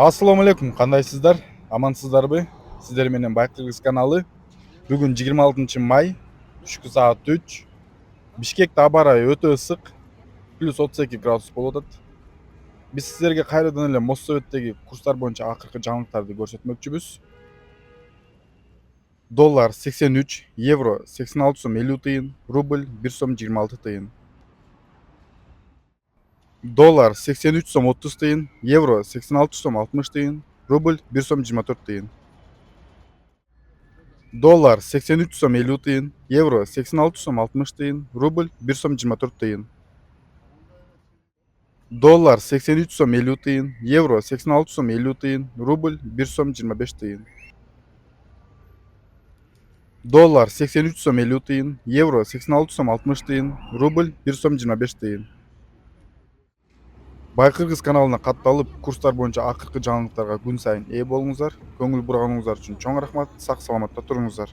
Assalamu алейкум, кандайсыздар? Амансыздарбы? Сиздер менен Байкыргыз каналы. Бүгүн 26 май, түшкү саат 3. Бишкекте аба ырайы өтө ысык, +32 градус болуп атат. Биз сиздерге кайрадан эле Моссоветтеги курстар боюнча акыркы жаңылыктарды көрсөтмөкчүбүз. Доллар 83, евро 86 сом 50 тыйын, рубль 1 сом 26 тыйын. Доллар 83 сом 30 тыйын, евро 86 сом 60 тыйын, рубль 1 сом 24 тыйын. Доллар 83 сом 50 тыйын, евро 86 сом 60 тыйын, рубль 1 сом 24 тыйын. Доллар 83 сом 50 тыйын, евро 86 сом 50 тыйын, рубль 1 сом 25 тыйын. Доллар 83 сом 50 тыйын, евро 86 сом 60 тыйын, рубль 1 сом 25 тыйын. Байкыргыз каналына катталып, курстар боюнча акыркы жаңылыктарга күн сайын ээ болуңуздар. Көңүл бурганыңыздар үчүн чоң рахмат. Сак саламатта туруңуздар.